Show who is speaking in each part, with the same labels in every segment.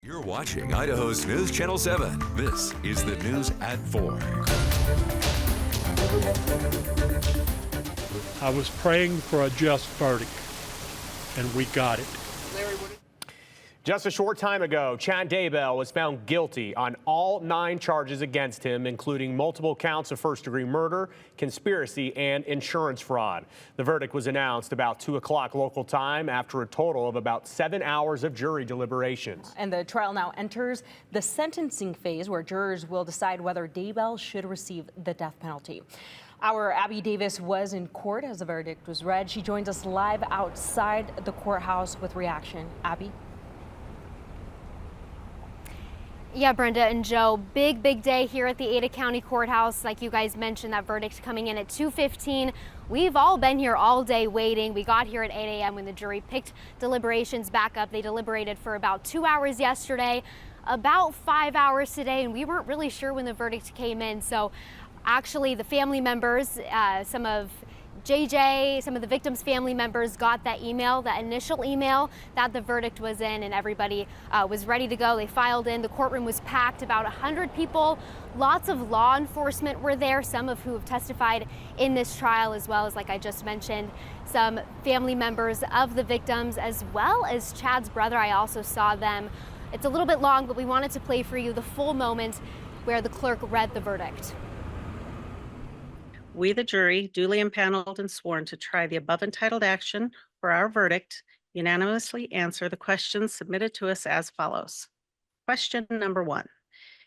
Speaker 1: You're watching Idaho's News Channel 7. This is the news at 4.
Speaker 2: I was praying for a just verdict, and we got it.
Speaker 3: Just a short time ago, Chad Daybell was found guilty on all 9 charges against him, including multiple counts of first-degree murder, conspiracy, and insurance fraud. The verdict was announced about 2 o'clock local time after a total of about 7 hours of jury deliberations.
Speaker 4: And the trial now enters the sentencing phase, where jurors will decide whether Daybell should receive the death penalty. Our Abby Davis was in court as the verdict was read. She joins us live outside the courthouse with reaction. Abby?
Speaker 5: Yeah, Brenda and Joe, big day here at the Ada County Courthouse. Like you guys mentioned, that verdict coming in at 2:15. We've all been here all day waiting. We got here at 8 a.m. when the jury picked deliberations back up. They deliberated for about 2 hours yesterday, about 5 hours today, and we weren't really sure when the verdict came in. So actually the family members, some of the victims' family members got that email, that initial email that the verdict was in, and everybody was ready to go. They filed in. The courtroom was packed, about 100 people. Lots of law enforcement were there, some of who have testified in this trial, as well as, like I just mentioned, some family members of the victims, as well as Chad's brother. I also saw them. It's a little bit long, but we wanted to play for you the full moment where the clerk read the verdict.
Speaker 6: We, the jury, duly impaneled and sworn to try the above entitled action for our verdict, unanimously answer the questions submitted to us as follows. Question number 1.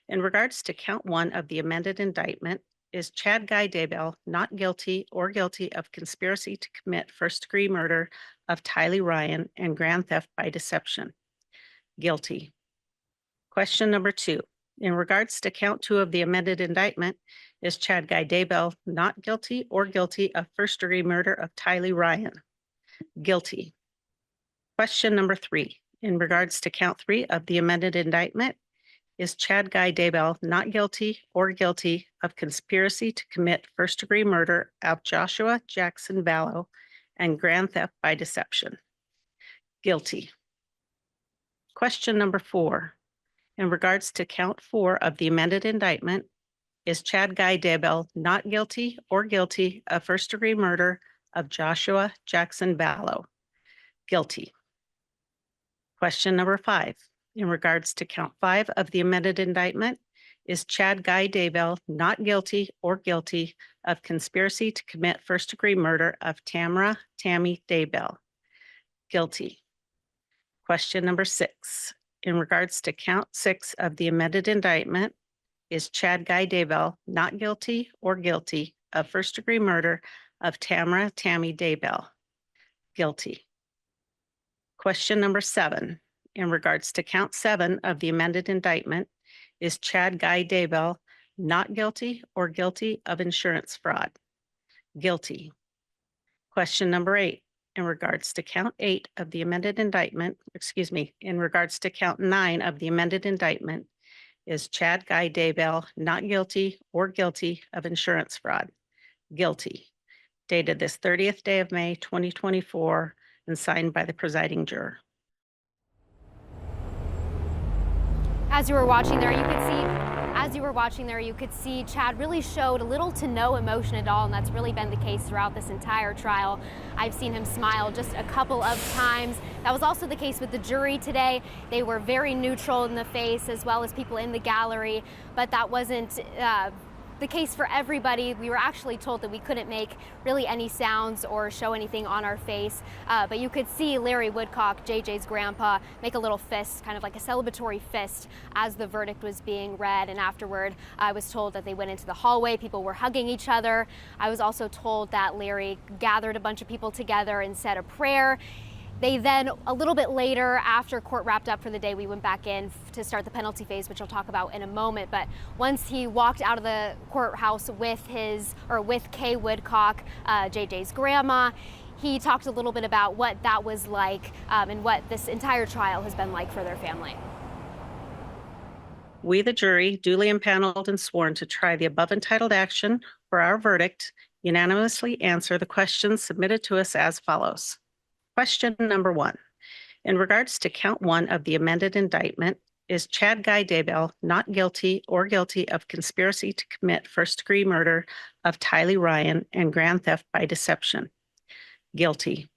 Speaker 6: In regards to count 1 of the amended indictment, is Chad Guy Daybell not guilty or guilty of conspiracy to commit first-degree murder of Tylee Ryan and grand theft by deception? Guilty. Question number 2. In regards to count 2 of the amended indictment, is Chad Guy Daybell not guilty or guilty of first-degree murder of Tylee Ryan? Guilty. Question number 3. In regards to count 3 of the amended indictment, is Chad Guy Daybell not guilty or guilty of conspiracy to commit first-degree murder of Joshua Jackson Vallow and grand theft by deception? Guilty. Question number 4. In regards to count 4 of the amended indictment, is Chad Guy Daybell not guilty or guilty of first-degree murder of Joshua Jackson Vallow? Guilty. Question number 5. In regards to count 5 of the amended indictment, is Chad Guy Daybell not guilty or guilty of conspiracy to commit first-degree murder of Tammy Daybell? Guilty. Question number 6. In regards to count 6 of the amended indictment, is Chad Guy Daybell not guilty or guilty of first-degree murder of Tammy Daybell? Guilty. Question number 7. In regards to count 7 of the amended indictment, is Chad Guy Daybell not guilty or guilty of insurance fraud? Guilty. Question number 8. In regards to count 8 of the amended indictment, in regards to count 9 of the amended indictment, is Chad Guy Daybell not guilty or guilty of insurance fraud? Guilty. Dated this 30th day of May, 2024, and signed by the presiding juror.
Speaker 5: As you were watching there, you could see Chad really showed little to no emotion at all, and that's really been the case throughout this entire trial. I've seen him smile just a couple of times. That was also the case with the jury today. They were very neutral in the face, as well as people in the gallery, but that wasn't the case for everybody. We were actually told that we couldn't make really any sounds or show anything on our face, but you could see Larry Woodcock, JJ's grandpa, make a little fist, kind of like a celebratory fist, as the verdict was being read. And afterward, I was told that they went into the hallway. People were hugging each other. I was also told that Larry gathered a bunch of people together and said a prayer. They then, a little bit later, after court wrapped up for the day, we went back in to start the penalty phase, which I'll talk about in a moment. But once he walked out of the courthouse with Kay Woodcock, JJ's grandma, he talked a little bit about what that was like and what this entire trial has been like for their family.
Speaker 6: We, the jury, duly impaneled and sworn to try the above entitled action for our verdict, unanimously answer the questions submitted to us as follows. Question number 1. In regards to count 1 of the amended indictment, Is Chad Guy Daybell not guilty or guilty of conspiracy to commit first-degree murder of Tylee Ryan and grand theft by deception? Guilty.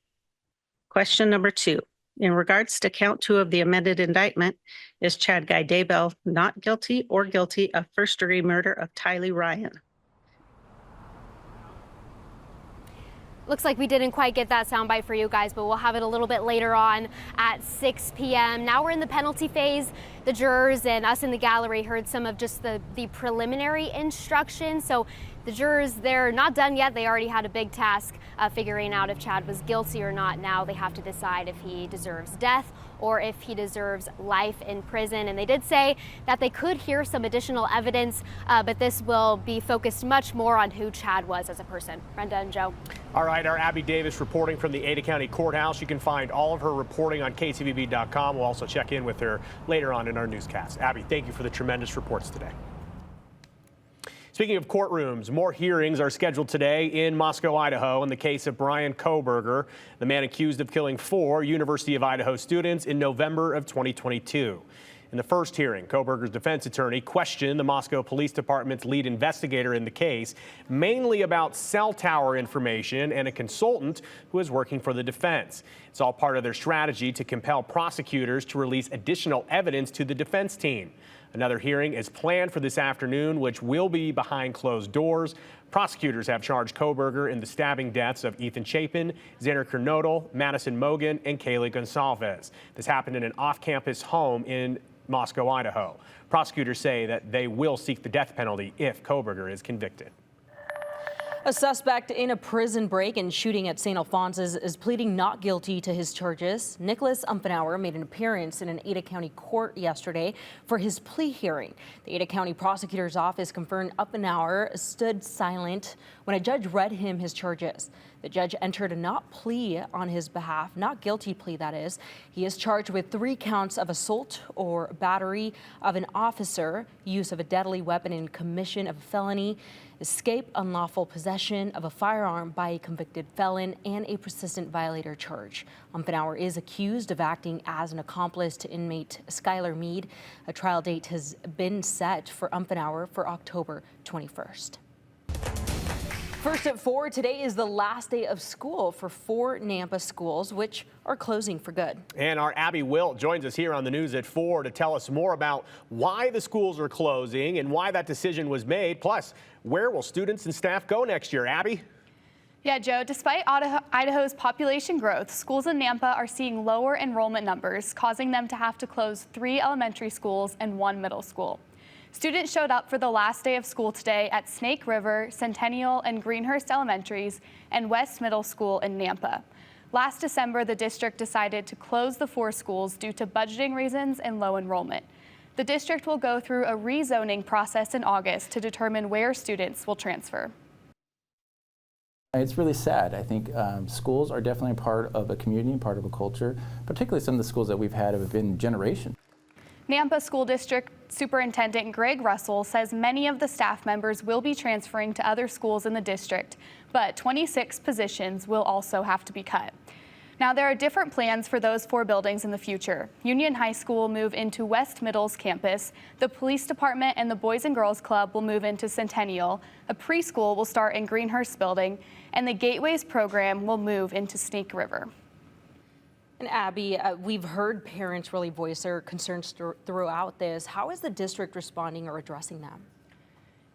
Speaker 6: Question number 2. In regards to count 2 of the amended indictment, is Chad Guy Daybell not guilty or guilty of first-degree murder of Tylee Ryan?
Speaker 5: Looks like we didn't quite get that soundbite for you guys, but we'll have it a little bit later on at 6 p.m. Now we're in the penalty phase. The jurors and us in the gallery heard some of just the preliminary instructions. So the jurors, they're not done yet. They already had a big task figuring out if Chad was guilty or not. Now they have to decide if he deserves death or if he deserves life in prison. And they did say that they could hear some additional evidence, but this will be focused much more on who Chad was as a person. Brenda and Joe.
Speaker 3: All right, our Abby Davis reporting from the Ada County Courthouse. You can find all of her reporting on KTVB.com. We'll also check in with her later on in our newscast. Abby, thank you for the tremendous reports today. Speaking of courtrooms, more hearings are scheduled today in Moscow, Idaho, in the case of Brian Kohberger, the man accused of killing 4 University of Idaho students in November of 2022. In the first hearing, Kohberger's defense attorney questioned the Moscow Police Department's lead investigator in the case, mainly about cell tower information and a consultant who is working for the defense. It's all part of their strategy to compel prosecutors to release additional evidence to the defense team. Another hearing is planned for this afternoon, which will be behind closed doors. Prosecutors have charged Kohberger in the stabbing deaths of Ethan Chapin, Xander Kernodle, Madison Mogan, and Kaylee Gonsalves. This happened in an off-campus home in Moscow, Idaho. Prosecutors say that they will seek the death penalty if Kohberger is convicted.
Speaker 4: A suspect in a prison break-in shooting at St. Alphonsus is pleading not guilty to his charges. Nicholas Umpenauer made an appearance in an Ada County court yesterday for his plea hearing. The Ada County prosecutor's office confirmed Umpenauer stood silent when a judge read him his charges. The judge entered a not plea on his behalf, not guilty plea, that is. He is charged with 3 counts of assault or battery of an officer, use of a deadly weapon in commission of a felony, escape, unlawful possession of a firearm by a convicted felon, and a persistent violator charge. Umpenauer is accused of acting as an accomplice to inmate Skylar Mead. A trial date has been set for Umpenauer for October 21st. First at 4, today is the last day of school for 4 Nampa schools, which are closing for good. And our Abby Wilt joins us here on the news at 4 to tell us more about why the schools are closing and why that decision was made. Plus, where will students and staff go next year? Abby?
Speaker 7: Yeah, Joe, despite Idaho's population growth, schools in Nampa are seeing lower enrollment numbers, causing them to have to close 3 elementary schools and 1 middle school. Students showed up for the last day of school today at Snake River, Centennial, and Greenhurst Elementaries and West Middle School in Nampa. Last December, the district decided to close the 4 schools due to budgeting reasons and low enrollment. The district will go through a rezoning process in August to determine where students will transfer.
Speaker 8: It's really sad. I think schools are definitely a part of a community, part of a culture, particularly some of the schools that we've had have been generations.
Speaker 7: Nampa School District Superintendent Greg Russell says many of the staff members will be transferring to other schools in the district, but 26 positions will also have to be cut. Now, there are different plans for those 4 buildings in the future. Union High School will move into West Middle's campus. The police department and the Boys and Girls Club will move into Centennial. A preschool will start in Greenhurst building, and the Gateways program will move into Snake River. And Abby, we've heard parents really voice their concerns throughout this. How is the district responding or addressing them?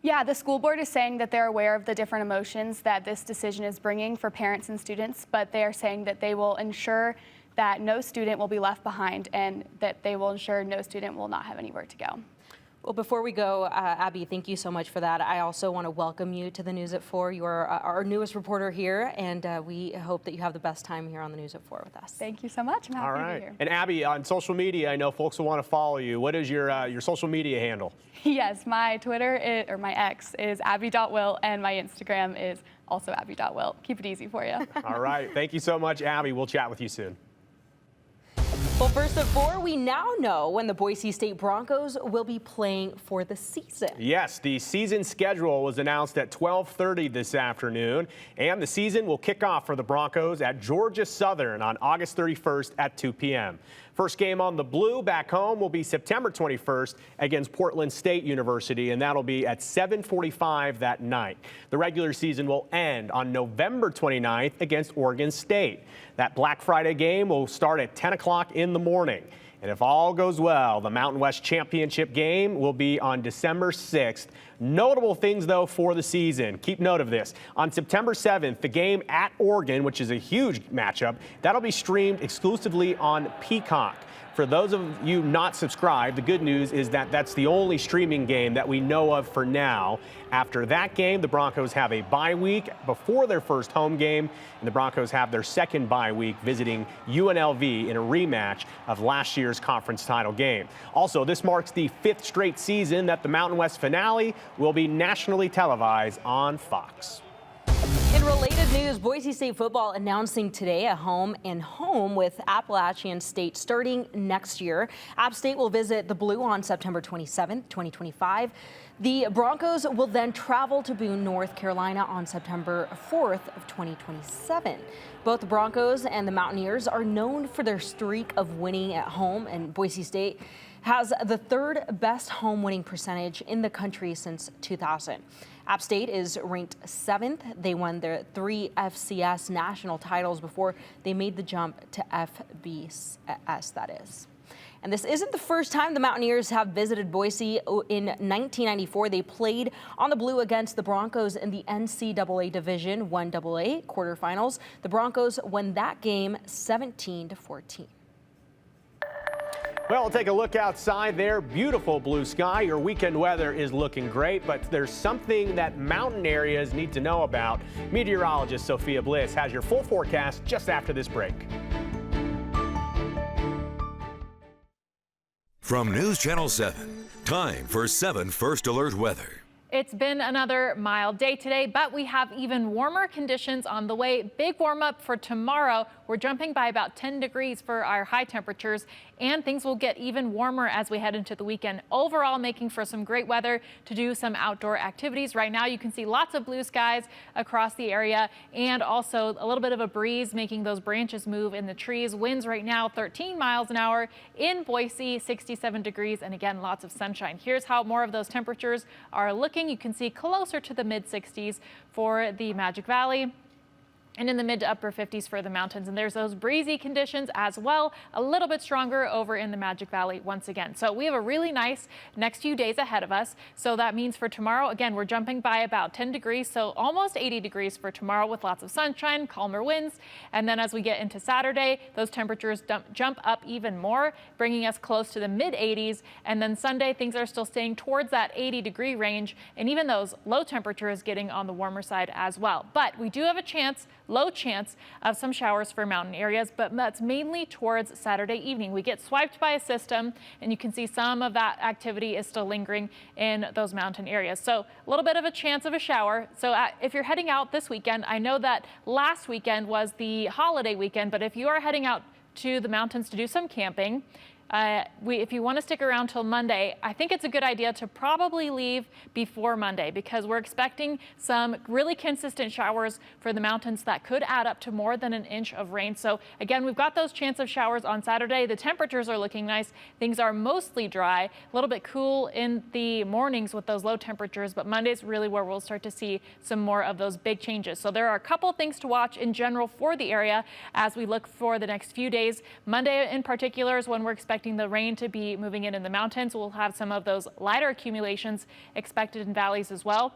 Speaker 7: Yeah, the school board is saying that they're aware of the different emotions that this decision is bringing for parents and students, but they are saying that they will ensure that no student will be left behind and that they will ensure no student will not have anywhere to go. Well, before we go, Abby, thank you so much for that. I also want to welcome you to the News at 4. You are our newest reporter here, and we hope that you have the best time here on the News at 4 with us. Thank you so much. I'm happy to be here. And Abby, on social media, I know folks will want to follow you. What is your social media handle? Yes, my Twitter or my X is abby.wilt, and my Instagram is also abby.wilt. Keep it easy for you. All right. Thank you so much, Abby. We'll chat with you soon. Well, first at 4, we now know when the Boise State Broncos will be playing for the season. Yes, the season schedule was announced at 12:30 this afternoon, and the season will kick off for the Broncos at Georgia Southern on August 31st at 2 p.m.
Speaker 3: First game on the Blue back home will be September 21st against Portland State University, and that'll be at 7:45 that night. The regular season will end on November 29th against Oregon State. That Black Friday game will start at 10 o'clock in the morning. And if all goes well, the Mountain West Championship game will be on December 6th. Notable things, though, for the season. Keep note of this. On September 7th, the game at Oregon, which is a huge matchup, that'll be streamed exclusively on Peacock. For those of you not subscribed, the good news is that that's the only streaming game that we know of for now. After that game, the Broncos have a bye week before their first home game, and the Broncos have their second bye week visiting UNLV in a rematch of last year's conference title game. Also, this marks the 5th straight season that the Mountain West finale will be nationally televised on Fox.
Speaker 4: In related news, Boise State football announcing today a home and home with Appalachian State starting next year. App State will visit the Blue on September 27th, 2025. The Broncos will then travel to Boone, North Carolina on September 4th of 2027. Both the Broncos and the Mountaineers are known for their streak of winning at home, and Boise State has the 3rd best home winning percentage in the country since 2000. App State is ranked 7th. They won their 3 FCS national titles before they made the jump to FBS, that is. And this isn't the first time the Mountaineers have visited Boise. In 1994, they played on the Blue against the Broncos in the NCAA Division 1AA quarterfinals. The Broncos won that game 17-14.
Speaker 3: Well, we'll take a look outside there. Beautiful blue sky. Your weekend weather is looking great, but there's something that mountain areas need to know about. Meteorologist Sophia Bliss has your full forecast just after this break.
Speaker 1: From News Channel 7, time for 7 First Alert weather.
Speaker 9: It's been another mild day today, but we have even warmer conditions on the way. Big warm up for tomorrow. We're jumping by about 10 degrees for our high temperatures, and things will get even warmer as we head into the weekend. Overall, making for some great weather to do some outdoor activities. Right now, you can see lots of blue skies across the area, and also a little bit of a breeze making those branches move in the trees. Winds right now 13 miles an hour in Boise, 67 degrees, and again, lots of sunshine. Here's how more of those temperatures are looking. You can see closer to the mid-60s for the Magic Valley, and in the mid to upper 50s for the mountains. And there's those breezy conditions as well, a little bit stronger over in the Magic Valley once again. So we have a really nice next few days ahead of us. So that means for tomorrow, again, we're jumping by about 10 degrees, so almost 80 degrees for tomorrow with lots of sunshine, calmer winds. And then as we get into Saturday, those temperatures jump up even more, bringing us close to the mid 80s. And then Sunday, things are still staying towards that 80-degree range, and even those low temperatures getting on the warmer side as well. But we do have a chance, low chance of some showers for mountain areas, but that's mainly towards Saturday evening. We get swiped by a system, and you can see some of that activity is still lingering in those mountain areas. So a little bit of a chance of a shower. So if you're heading out this weekend, I know that last weekend was the holiday weekend, but if you are heading out to the mountains to do some camping, if you want to stick around till Monday, I think it's a good idea to probably leave before Monday, because we're expecting some really consistent showers for the mountains that could add up to more than an inch of rain. So again, we've got those chance of showers on Saturday. The temperatures are looking nice. Things are mostly dry, a little bit cool in the mornings with those low temperatures, but Monday's really where we'll start to see some more of those big changes. So there are a couple of things to watch in general for the area as we look for the next few days. Monday in particular is when we're expecting the rain to be moving in the mountains. We'll have some of those lighter accumulations expected in valleys as well.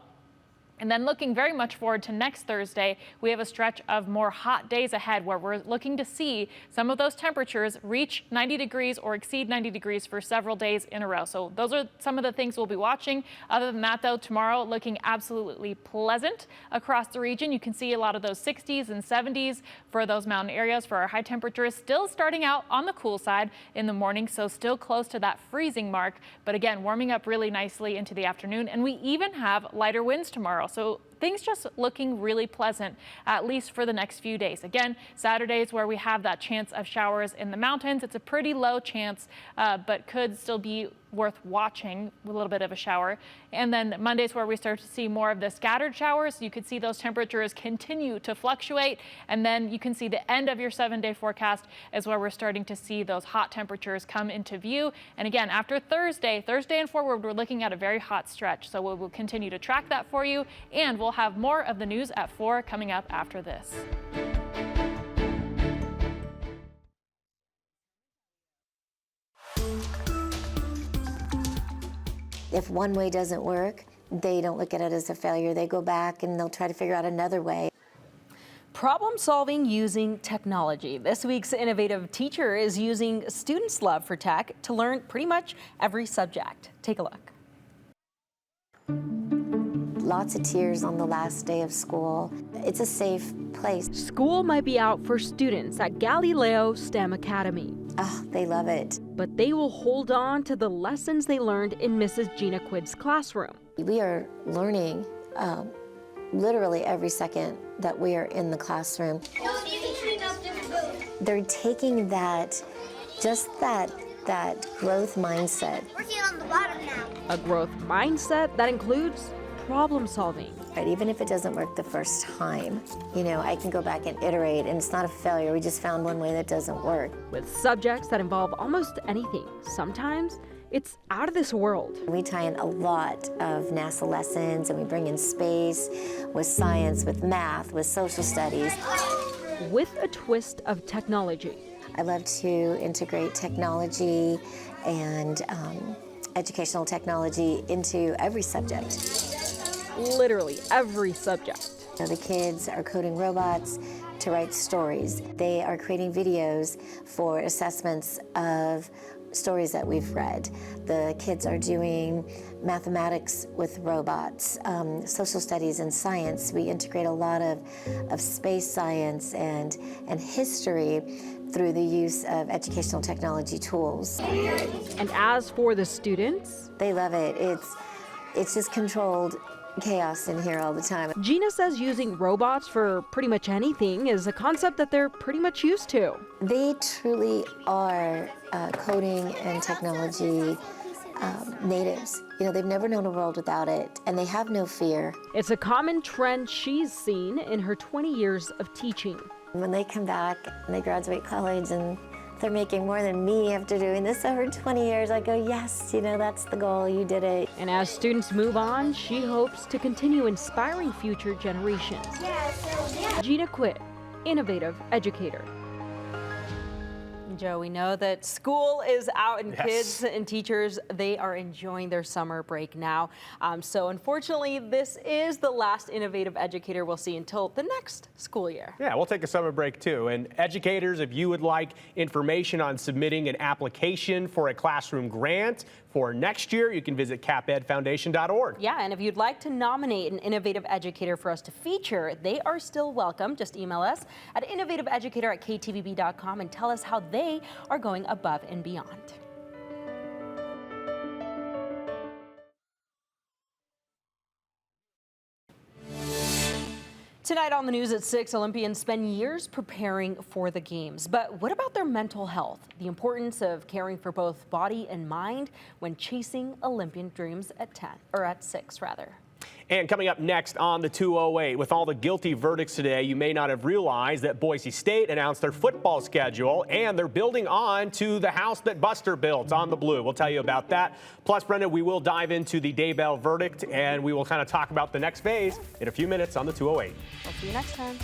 Speaker 9: And then looking very much forward to next Thursday, we have a stretch of more hot days ahead where we're looking to see some of those temperatures reach 90 degrees or exceed 90 degrees for several days in a row. So those are some of the things we'll be watching. Other than that, though, tomorrow looking absolutely pleasant across the region. You can see a lot of those 60s and 70s for those mountain areas for our high temperatures. Still starting out on the cool side in the morning, so still close to that freezing mark. But again, warming up really nicely into the afternoon. And we even have lighter winds tomorrow. So things just looking really pleasant, at least for the next few days. Again, Saturdays where we have that chance of showers in the mountains. It's a pretty low chance, but could still be worth watching with a little bit of a shower. And then Mondays where we start to see more of the scattered showers, you could see those temperatures continue to fluctuate. And then you can see the end of your 7-day forecast is where we're starting to see those hot temperatures come into view. And again, after Thursday and forward, we're looking at a very hot stretch. So we will continue to track that for you. And we'll have more of the news at 4 coming up after this.
Speaker 10: If one way doesn't work, they don't look at it as a failure. They go back and they'll try to figure out another way.
Speaker 4: Problem solving using technology. This week's innovative teacher is using students' love for tech to learn pretty much every subject. Take a look.
Speaker 10: Lots of tears on the last day of school. It's a safe place.
Speaker 11: School might be out for students at Galileo STEM Academy.
Speaker 10: Oh, they love it.
Speaker 11: But they will hold on to the lessons they learned in Mrs. Gina Quidd's classroom.
Speaker 10: We are learning literally every second that we are in the classroom. They're taking that growth mindset.
Speaker 12: Working on the bottom now.
Speaker 11: A growth mindset that includes problem solving.
Speaker 10: Right, even if it doesn't work the first time, I can go back and iterate, and it's not a failure. We just found one way that doesn't work.
Speaker 11: With subjects that involve almost anything, sometimes it's out of this world.
Speaker 10: We tie in a lot of NASA lessons, and we bring in space, with science, with math, with social studies.
Speaker 11: With a twist of technology.
Speaker 10: I love to integrate technology and educational technology into every subject.
Speaker 11: Literally every subject.
Speaker 10: The kids are coding robots to write stories. They are creating videos for assessments of stories that we've read. The kids are doing mathematics with robots, social studies and science. We integrate a lot of space science and history through the use of educational technology tools.
Speaker 11: And as for the students?
Speaker 10: They love it. It's just controlled chaos in here all the time.
Speaker 11: Gina says using robots for pretty much anything is a concept that they're pretty much used to.
Speaker 10: They truly are coding and technology natives. They've never known a world without it, and they have no fear.
Speaker 11: It's a common trend she's seen in her 20 years of teaching.
Speaker 10: When they come back and they graduate college and they're making more than me after doing this over 20 years, I go, yes, that's the goal, you did it.
Speaker 11: And as students move on, she hopes to continue inspiring future generations. Gina Quidd, innovative educator.
Speaker 4: Joe, we know that school is out and kids and teachers, they are enjoying their summer break now. So unfortunately, this is the last innovative educator we'll see until the next school year.
Speaker 3: Yeah, we'll take a summer break too. And educators, if you would like information on submitting an application for a classroom grant for next year, you can visit capedfoundation.org.
Speaker 4: Yeah, and if you'd like to nominate an innovative educator for us to feature, they are still welcome. Just email us at innovativeeducator@ktvb.com and tell us how they are going above and beyond. Tonight on the news at 6, Olympians spend years preparing for the games. But what about their mental health? The importance of caring for both body and mind when chasing Olympian dreams at 6 rather.
Speaker 3: And coming up next on the 208, with all the guilty verdicts today, you may not have realized that Boise State announced their football schedule, and they're building on to the house that Buster built on the Blue. We'll tell you about that. Plus, Brenda, we will dive into the Daybell verdict, and we will kind of talk about the next phase in a few minutes on the 208.
Speaker 4: We'll see you next time.